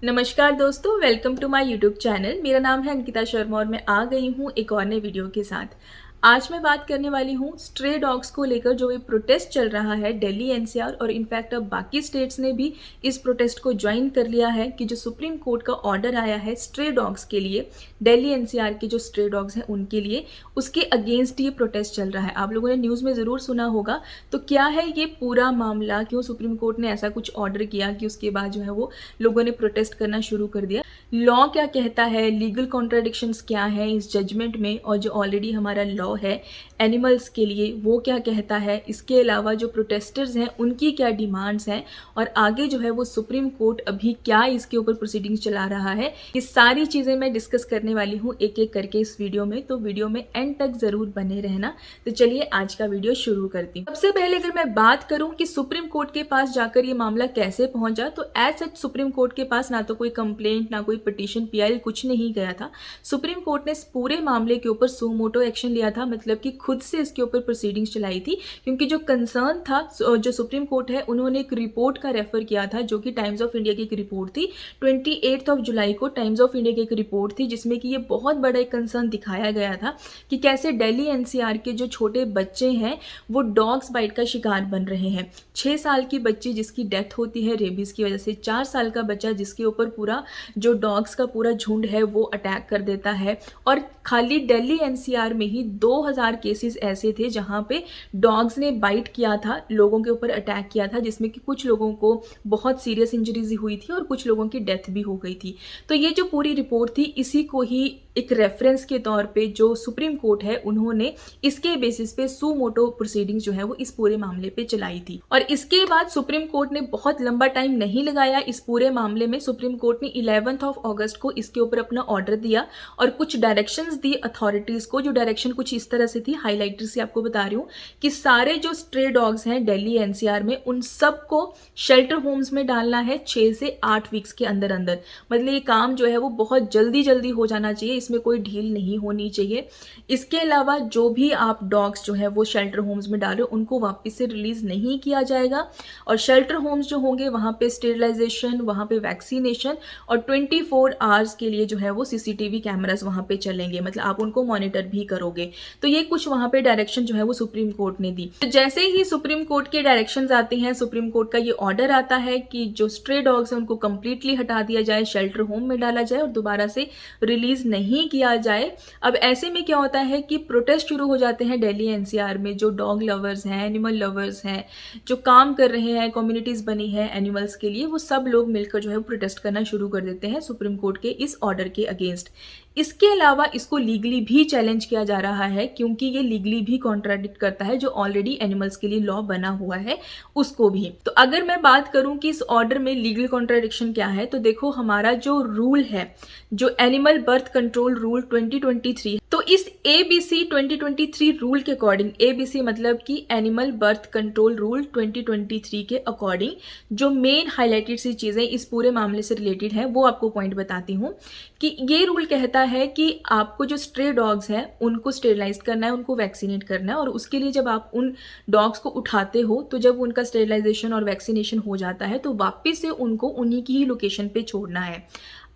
नमस्कार दोस्तों, welcome to my YouTube channel. मेरा नाम है अंकिता शर्मा और मैं आ गई हूँ एक और नए वीडियो के साथ। आज मैं बात करने वाली हूँ स्ट्रे डॉग्स को लेकर जो ये प्रोटेस्ट चल रहा है दिल्ली एनसीआर और इनफैक्ट अब बाकी स्टेट्स ने भी इस प्रोटेस्ट को ज्वाइन कर लिया है कि जो सुप्रीम कोर्ट का ऑर्डर आया है स्ट्रे डॉग्स के लिए, दिल्ली एनसीआर के जो स्ट्रे डॉग्स हैं उनके लिए, उसके अगेंस्ट ये प्रोटेस्ट चल रहा है। आप लोगों ने न्यूज़ में ज़रूर सुना होगा। तो क्या है ये पूरा मामला, क्यों सुप्रीम कोर्ट ने ऐसा कुछ ऑर्डर किया कि उसके बाद जो है वो लोगों ने प्रोटेस्ट करना शुरू कर दिया। लॉ क्या कहता है, लीगल कॉन्ट्राडिक्शंस क्या है इस जजमेंट में, और जो ऑलरेडी हमारा लॉ है एनिमल्स के लिए वो क्या कहता है। इसके अलावा जो प्रोटेस्टर्स हैं उनकी क्या डिमांड्स हैं और आगे जो है वो सुप्रीम कोर्ट अभी क्या इसके ऊपर प्रोसीडिंग्स चला रहा है, ये सारी चीज़ें मैं डिस्कस करने वाली हूँ एक एक करके इस वीडियो में। तो वीडियो में एंड तक ज़रूर बने रहना। तो चलिए आज का वीडियो शुरू करती हूँ। सबसे पहले अगर मैं बात करूँ कि सुप्रीम कोर्ट के पास जाकर ये मामला कैसे पहुंचा, तो एज सच सुप्रीम कोर्ट के पास ना तो कोई कंप्लेंट, ना कोई पिटीशन, पीआईएल कुछ नहीं गया था। सुप्रीम कोर्ट ने इस पूरे मामले के ऊपर सू मोटो एक्शन लिया था, मतलब कि खुद से इसके ऊपर प्रोसीडिंग्स चलाई थी। क्योंकि जो कंसर्न था, जो सुप्रीम कोर्ट है उन्होंने एक रिपोर्ट का रेफर किया था जो कि टाइम्स ऑफ इंडिया की एक रिपोर्ट थी। 28 जुलाई को टाइम्स ऑफ इंडिया की एक रिपोर्ट थी जिसमें कि ये बहुत बड़ा एक कंसर्न दिखाया गया था कि कैसे दिल्ली एनसीआर के जो छोटे बच्चे हैं वो डॉग्स बाइट का शिकार बन रहे हैं। 6 साल की बच्ची जिसकी डेथ होती है रेबीज की वजह से, 4 साल का बच्चा जिसके ऊपर पूरा जो डॉग्स का पूरा झुंड है वो अटैक कर देता है। और खाली दिल्ली एनसीआर में ही 2000 केसेस ऐसे थे जहां पे डॉग्स ने बाइट किया था, लोगों के ऊपर अटैक किया था, जिसमें कि कुछ लोगों को बहुत सीरियस इंजरीज हुई थी और कुछ लोगों की डेथ भी हो गई थी। तो ये जो पूरी रिपोर्ट थी इसी को ही एक रेफरेंस के तौर पे जो सुप्रीम कोर्ट है उन्होंने इसके बेसिस पे सू मोटो प्रोसीडिंग्स जो है वो इस पूरे मामले पे चलाई थी। और इसके बाद सुप्रीम कोर्ट ने बहुत लंबा टाइम नहीं लगाया इस पूरे मामले में। सुप्रीम कोर्ट ने 11 अगस्त को इसके ऊपर अपना ऑर्डर दिया और कुछ डायरेक्शंस दी अथॉरिटीज को। जो डायरेक्शन कुछ इस तरह से थी, हाईलाइटर से आपको बता रही हूँ, कि सारे जो स्ट्रे डॉग्स हैं दिल्ली एनसीआर में उन सबको शेल्टर होम्स में डालना है 6 से 8 वीक्स के अंदर अंदर। मतलब ये काम जो है वो बहुत जल्दी जल्दी हो जाना चाहिए, इसमें कोई ढील नहीं होनी चाहिए। इसके अलावा जो भी आप डॉग्स जो है वो शेल्टर होम्स में डालो उनको वापस से रिलीज नहीं किया जाएगा। और शेल्टर होम्स जो होंगे वहां पे स्टेरिलाइजेशन, वहां पे वैक्सीनेशन और 24 आवर्स के लिए जो है वो सीसीटीवी कैमरास वहां पे चलेंगे, मतलब आप उनको मॉनिटर भी करोगे। तो ये कुछ वहां पे डायरेक्शन जो है वो सुप्रीम कोर्ट ने दी। तो जैसे ही सुप्रीम कोर्ट के डायरेक्शंस आते हैं, सुप्रीम कोर्ट का ये ऑर्डर आता है कि जो स्ट्रे डॉग्स हैं उनको कंप्लीटली हटा दिया जाए, शेल्टर होम में डाला जाए और दोबारा से रिलीज नहीं किया जाए। अब ऐसे में क्या होता है कि प्रोटेस्ट शुरू हो जाते हैं दिल्ली एनसीआर में। जो डॉग लवर्स हैं, एनिमल लवर्स हैं, जो काम कर रहे हैं, कम्युनिटीज बनी है एनिमल्स के लिए, वो सब लोग मिलकर जो है प्रोटेस्ट करना शुरू कर देते हैं सुप्रीम कोर्ट के इस ऑर्डर के अगेंस्ट। इसके अलावा इसको लीगली भी चैलेंज किया जा रहा है क्योंकि ये लीगली भी कॉन्ट्राडिक्ट करता है जो ऑलरेडी एनिमल्स के लिए लॉ बना हुआ है उसको भी। तो अगर मैं बात करूं कि इस ऑर्डर में लीगल कॉन्ट्राडिक्शन क्या है, तो देखो हमारा जो रूल है, जो एनिमल बर्थ कंट्रोल रूल 2023, तो इस एबीसी 2023 रूल के अकॉर्डिंग, एबीसी मतलब कि एनिमल बर्थ कंट्रोल रूल 2023 के अकॉर्डिंग जो मेन हाईलाइटेड सी चीजें इस पूरे मामले से रिलेटेड है वो आपको पॉइंट बताती हूँ। कि ये रूल कहता है कि आपको जो स्ट्रे डॉग्स हैं उनको स्टेरिलाइज करना है, उनको वैक्सीनेट करना है। और उसके लिए जब आप उन डॉग्स को उठाते हो तो जब उनका स्टेरिलाइजेशन और वैक्सीनेशन हो जाता है तो वापस से उनको उन्हीं की ही लोकेशन पे छोड़ना है।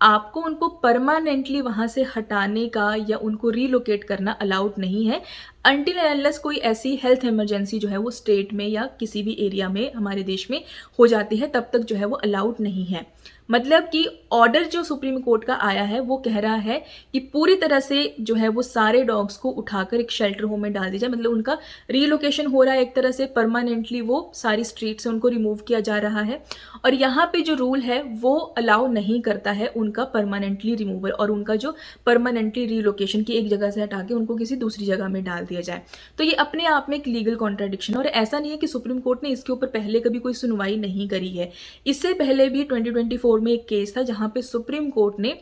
आपको उनको परमानेंटली वहां से हटाने का या उनको रीलोकेट करना अलाउड नहीं है अनटिल एंड अनलेस कोई ऐसी हेल्थ इमरजेंसी जो है वो स्टेट में या किसी भी एरिया में हमारे देश में हो जाती है, तब तक जो है वो अलाउड नहीं है। मतलब कि ऑर्डर जो सुप्रीम कोर्ट का आया है वो कह रहा है कि पूरी तरह से जो है वो सारे डॉग्स को उठाकर एक शेल्टर होम में डाल दिया जाए, मतलब उनका रीलोकेशन हो रहा है एक तरह से, परमानेंटली वो सारी स्ट्रीट से उनको रिमूव किया जा रहा है। और यहाँ पे जो रूल है वो अलाउ नहीं करता है उनका परमानेंटली रिमूवल और उनका जो परमानेंटली रीलोकेशन की एक जगह से हटा के उनको किसी दूसरी जगह में डाल दिया जाए। तो ये अपने आप में एक लीगल कॉन्ट्राडिक्शन है। और ऐसा नहीं है कि सुप्रीम कोर्ट ने इसके ऊपर पहले कभी कोई सुनवाई नहीं करी है। इससे पहले भी 2024 में एक केस था जहां पे सुप्रीम कोर्ट ने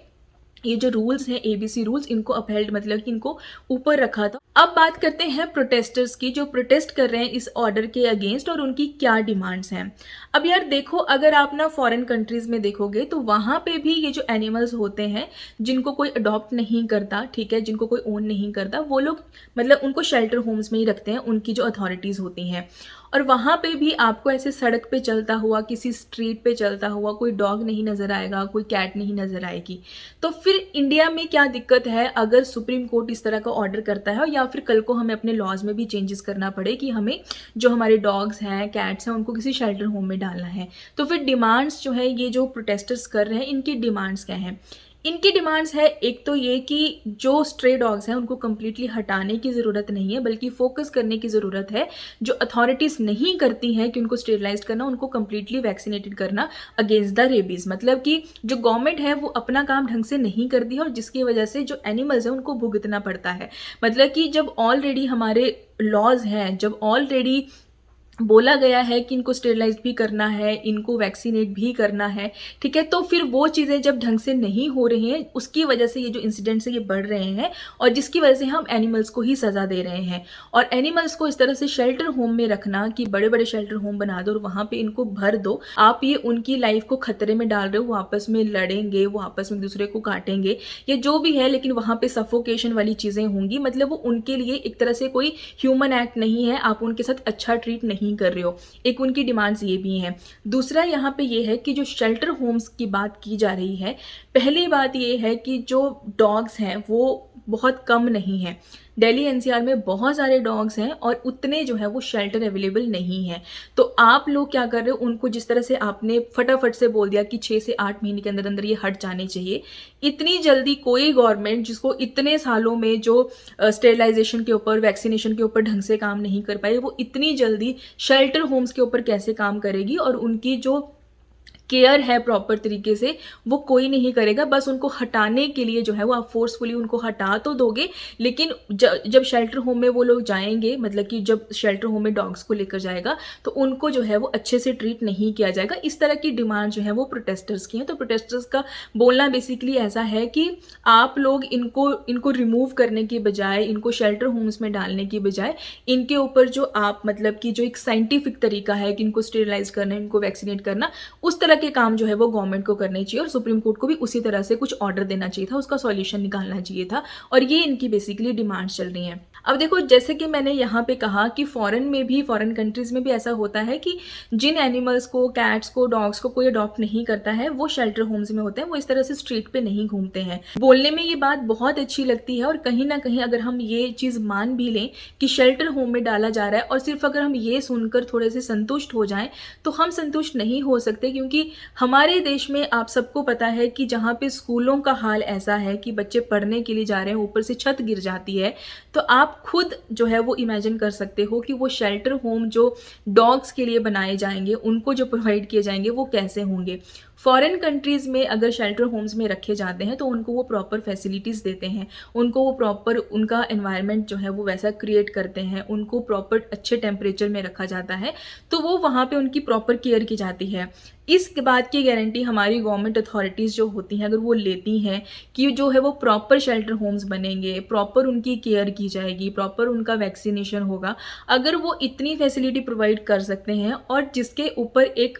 ये जो रूल्स हैं एबीसी रूल्स इनको अपहेल्ड, मतलब कि इनको ऊपर रखा था। अब बात करते हैं प्रोटेस्टर्स की जो प्रोटेस्ट कर रहे हैं इस ऑर्डर के अगेंस्ट और उनकी क्या डिमांड्स हैं। अब यार देखो, अगर आप ना फॉरेन कंट्रीज में देखोगे तो वहां पे भी ये जो एनिमल्स होते हैं जिनको कोई अडॉप्ट नहीं करता, ठीक है, जिनको कोई ओन नहीं करता, वो लोग मतलब उनको शेल्टर होम्स में ही रखते हैं, उनकी जो अथॉरिटीज होती हैं। और वहाँ पे भी आपको ऐसे सड़क पे चलता हुआ, किसी स्ट्रीट पे चलता हुआ कोई डॉग नहीं नज़र आएगा, कोई कैट नहीं नज़र आएगी। तो फिर इंडिया में क्या दिक्कत है अगर सुप्रीम कोर्ट इस तरह का ऑर्डर करता है, या फिर कल को हमें अपने लॉज में भी चेंजेस करना पड़े कि हमें जो हमारे डॉग्स हैं, कैट्स हैं, उनको किसी शेल्टर होम में डालना है। तो फिर डिमांड्स जो है, ये जो प्रोटेस्टर्स कर रहे हैं, इनकी डिमांड्स क्या हैं? इनकी डिमांड्स है, एक तो ये कि जो स्ट्रे डॉग्स हैं उनको कम्प्लीटली हटाने की ज़रूरत नहीं है, बल्कि फोकस करने की ज़रूरत है। जो अथॉरिटीज़ नहीं करती हैं कि उनको स्टेरिलाइज करना, उनको कम्प्लीटली वैक्सीनेटेड करना अगेंस्ट द रेबीज़। मतलब कि जो गवर्नमेंट है वो अपना काम ढंग से नहीं करती है, और जिसकी वजह से जो एनिमल्स हैं उनको भुगतना पड़ता है। मतलब कि जब ऑलरेडी हमारे लॉज हैं, जब ऑलरेडी बोला गया है कि इनको स्टेरिलाइज भी करना है, इनको वैक्सीनेट भी करना है, ठीक है, तो फिर वो चीज़ें जब ढंग से नहीं हो रही हैं, उसकी वजह से ये जो इंसिडेंट्स है ये बढ़ रहे हैं, और जिसकी वजह से हम एनिमल्स को ही सज़ा दे रहे हैं। और एनिमल्स को इस तरह से शेल्टर होम में रखना कि बड़े बड़े शेल्टर होम बना दो और वहाँ पे इनको भर दो, आप ये उनकी लाइफ को खतरे में डाल रहे हो। वो आपस में लड़ेंगे, वो आपस में एक दूसरे को काटेंगे, या जो भी है, लेकिन वहाँ पे सफोकेशन वाली चीज़ें होंगी। मतलब वो उनके लिए एक तरह से कोई ह्यूमन एक्ट नहीं है, आप उनके साथ अच्छा ट्रीट नहीं कर रहे हो। एक उनकी डिमांड्स ये भी हैं। दूसरा यहाँ पे ये है कि जो शेल्टर होम्स की बात की जा रही है, पहली बात ये है कि जो डॉग्स हैं वो बहुत कम नहीं हैं। दिल्ली एनसीआर में बहुत सारे डॉग्स हैं और उतने जो है वो शेल्टर अवेलेबल नहीं है। तो आप लोग क्या कर रहे हो, उनको जिस तरह से आपने फटाफट से बोल दिया कि 6 से 8 महीने के अंदर अंदर ये हट जाने चाहिए, इतनी जल्दी कोई गवर्नमेंट जिसको इतने सालों में जो स्टेरिलाइजेशन के ऊपर, वैक्सीनेशन के ऊपर ढंग से काम नहीं कर पाई, वो इतनी जल्दी शेल्टर होम्स के ऊपर कैसे काम करेगी? और उनकी जो केयर है प्रॉपर तरीके से, वो कोई नहीं करेगा। बस उनको हटाने के लिए जो है वो आप फोर्सफुली उनको हटा तो दोगे, लेकिन जब शेल्टर होम में वो लोग जाएंगे, मतलब कि जब शेल्टर होम में डॉग्स को लेकर जाएगा, तो उनको जो है वो अच्छे से ट्रीट नहीं किया जाएगा। इस तरह की डिमांड जो है वो प्रोटेस्टर्स की है। तो प्रोटेस्टर्स का बोलना बेसिकली ऐसा है कि आप लोग इनको रिमूव करने के बजाय, इनको शेल्टर होम्स में डालने की बजाय, इनके ऊपर जो आप मतलब कि जो एक साइंटिफिक तरीका है कि इनको स्टेरिलाइज करना, इनको वैक्सीनेट करना, उस तरह के काम जो है वो गवर्नमेंट को करने चाहिए, और सुप्रीम कोर्ट को भी उसी तरह से कुछ ऑर्डर देना चाहिए था, उसका सॉल्यूशन निकालना चाहिए था। और ये इनकी बेसिकली डिमांड्स चल रही हैं। अब देखो, जैसे कि मैंने यहाँ पे कहा कि फॉरेन कंट्रीज में भी ऐसा होता है कि जिन एनिमल्स को, कैट्स को, डॉग्स को कोई अडॉप्ट नहीं करता है, वो शेल्टर होम्स में होते हैं, वो इस तरह से स्ट्रीट पे नहीं घूमते हैं। बोलने में ये बात बहुत अच्छी लगती है, और कहीं ना कहीं अगर हम ये चीज़ मान भी लें कि शेल्टर होम में डाला जा रहा है, और सिर्फ अगर हम ये सुनकर थोड़े से संतुष्ट हो जाएं, तो हम संतुष्ट नहीं हो सकते। क्योंकि हमारे देश में आप सबको पता है कि जहाँ पे स्कूलों का हाल ऐसा है कि बच्चे पढ़ने के लिए जा रहे हैं, ऊपर से छत गिर जाती है, तो आप खुद जो है वो इमेजिन कर सकते हो कि वो शेल्टर होम जो डॉग्स के लिए बनाए जाएंगे, उनको जो प्रोवाइड किए जाएंगे, वो कैसे होंगे। फॉरेन कंट्रीज़ में अगर शेल्टर होम्स में रखे जाते हैं तो उनको वो प्रॉपर फैसिलिटीज़ देते हैं, उनको वो प्रॉपर उनका एनवायरनमेंट जो है वो वैसा क्रिएट करते हैं, उनको प्रॉपर अच्छे टेम्परेचर में रखा जाता है, तो वो वहाँ पे उनकी प्रॉपर केयर की जाती है। इस बात की गारंटी हमारी गवर्नमेंट अथॉरिटीज़ जो होती हैं, अगर वो लेती हैं कि जो है वो प्रॉपर शेल्टर होम्स बनेंगे, प्रॉपर उनकी केयर की जाएगी, प्रॉपर उनका वैक्सीनेशन होगा, अगर वो इतनी फैसिलिटी प्रोवाइड कर सकते हैं, और जिसके ऊपर एक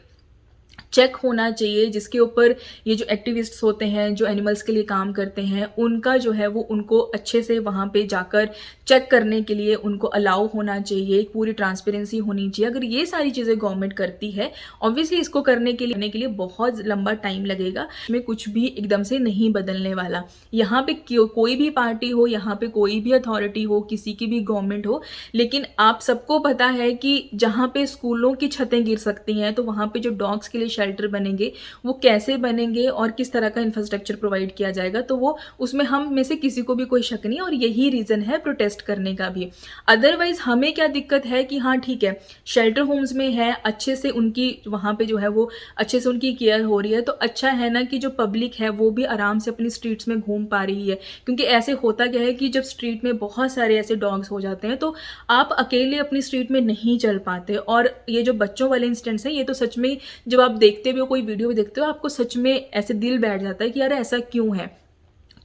चेक होना चाहिए, जिसके ऊपर ये जो एक्टिविस्ट्स होते हैं, जो एनिमल्स के लिए काम करते हैं, उनका जो है वो उनको अच्छे से वहाँ पे जाकर चेक करने के लिए उनको अलाउ होना चाहिए, एक पूरी ट्रांसपेरेंसी होनी चाहिए। अगर ये सारी चीज़ें गवर्नमेंट करती है, ऑब्वियसली इसको करने के लिए बहुत लंबा टाइम लगेगा, इसमें कुछ भी एकदम से नहीं बदलने वाला। यहाँ पे कोई भी पार्टी हो, यहाँ पे कोई भी अथॉरिटी हो, किसी की भी गवर्नमेंट हो, लेकिन आप सबको पता है कि जहाँ पे स्कूलों की छतें गिर सकती हैं, तो वहाँ पे जो डॉग्स के लिए शेल्टर बनेंगे, वो कैसे बनेंगे और किस तरह का इंफ्रास्ट्रक्चर प्रोवाइड किया जाएगा, तो वो उसमें हम में से किसी को भी कोई शक नहीं। और यही रीज़न है प्रोटेस्ट करने का भी। अदरवाइज हमें क्या दिक्कत है कि हाँ ठीक है, शेल्टर होम्स में है, अच्छे से उनकी वहाँ पे जो है वो अच्छे से उनकी केयर हो रही है, तो अच्छा है ना कि जो पब्लिक है वो भी आराम से अपनी स्ट्रीट्स में घूम पा रही है। क्योंकि ऐसे होता क्या है कि जब स्ट्रीट में बहुत सारे ऐसे डॉग्स हो जाते हैं, तो आप अकेले अपनी स्ट्रीट में नहीं चल पाते। और ये जो बच्चों वाले इंसिडेंट्स हैं, ये तो सच में जब आप देखते हो, कोई वीडियो भी देखते हो, आपको सच में ऐसे दिल बैठ जाता है कि यार ऐसा क्यों है,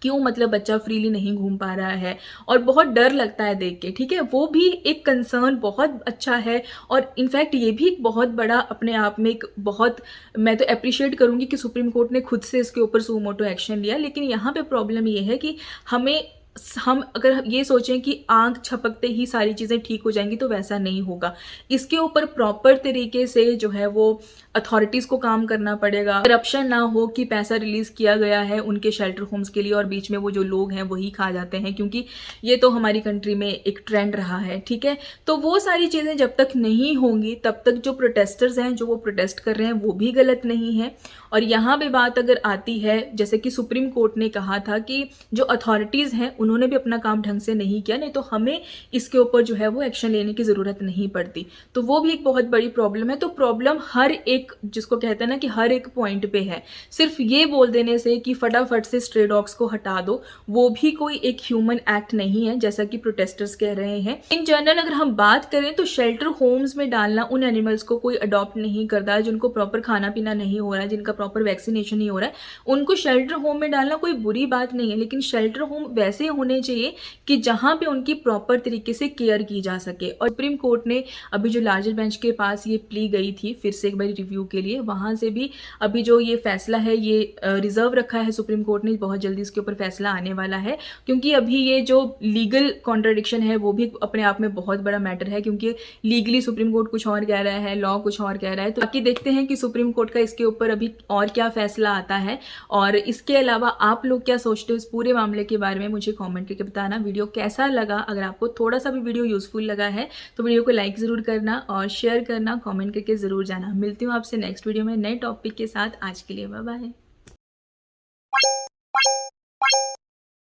क्यों मतलब बच्चा फ्रीली नहीं घूम पा रहा है, और बहुत डर लगता है देख के। ठीक है, वो भी एक कंसर्न बहुत अच्छा है, और इनफैक्ट ये भी एक बहुत बड़ा अपने आप में एक बहुत, मैं तो अप्रिशिएट करूंगी कि सुप्रीम कोर्ट ने खुद से इसके ऊपर सू मोटो एक्शन लिया। लेकिन यहाँ पे प्रॉब्लम ये है कि हमें हम अगर ये सोचें कि आँख झपकते ही सारी चीज़ें ठीक हो जाएँगी, तो वैसा नहीं होगा। इसके ऊपर प्रॉपर तरीके से जो है वो अथॉरिटीज़ को काम करना पड़ेगा। करप्शन ना हो कि पैसा रिलीज़ किया गया है उनके शेल्टर होम्स के लिए और बीच में वो जो लोग हैं वही खा जाते हैं, क्योंकि ये तो हमारी कंट्री में एक ट्रेंड रहा है, ठीक है? तो वो सारी चीज़ें जब तक नहीं होंगी तब तक जो प्रोटेस्टर्स हैं, जो वो प्रोटेस्ट कर रहे हैं, वो भी गलत नहीं है। और यहाँ पे बात अगर आती है, जैसे कि सुप्रीम कोर्ट ने कहा था कि जो अथॉरिटीज़ हैं उन्होंने भी अपना काम ढंग से नहीं किया, नहीं तो हमें इसके ऊपर जो है वो एक्शन लेने की ज़रूरत नहीं पड़ती। तो वो भी एक बहुत बड़ी प्रॉब्लम है। तो प्रॉब्लम हर एक, जिसको कहते हैं ना कि हर एक पॉइंट पे है। सिर्फ ये बोल देने से कि फटाफट से स्ट्रे डॉग्स को हटा दो, वो भी कोई एक ह्यूमन एक्ट नहीं है, जैसा कि प्रोटेस्टर्स कह रहे हैं। इन जनरल अगर हम बात करें तो शेल्टर होम्स में डालना उन एनिमल्स को कोई अडॉप्ट नहीं करता है जिनको प्रॉपर खाना पीना नहीं हो रहा है, जिनका प्रॉपर वैक्सीनेशन नहीं हो रहा है, उनको शेल्टर होम में डालना कोई बुरी बात नहीं है। लेकिन शेल्टर होम वैसे होने चाहिए कि जहाँ पे उनकी प्रॉपर तरीके से केयर की जा सके। और सुप्रीम कोर्ट ने अभी जो लार्जर बेंच के पास ये प्ली गई थी फिर से एक बार रिव्यू के लिए, वहाँ से भी अभी जो ये फैसला है ये रिजर्व रखा है सुप्रीम कोर्ट ने, बहुत जल्दी इसके ऊपर फैसला आने वाला है। क्योंकि अभी ये जो लीगल कॉन्ट्राडिक्शन है वो भी अपने आप में बहुत बड़ा मैटर है, क्योंकि लीगली सुप्रीम कोर्ट कुछ और कह रहा है, लॉ कुछ और कह रहा है। तो बाकी देखते हैं कि सुप्रीम कोर्ट का इसके ऊपर अभी और क्या फैसला आता है। और इसके अलावा आप लोग क्या सोचते हो इस पूरे मामले के बारे में, मुझे कमेंट करके बताना। वीडियो कैसा लगा, अगर आपको थोड़ा सा भी वीडियो यूजफुल लगा है तो वीडियो को लाइक ज़रूर करना और शेयर करना, कमेंट करके ज़रूर जाना। मिलती हूँ आपसे नेक्स्ट वीडियो में नए टॉपिक के साथ। आज के लिए बाय बाय।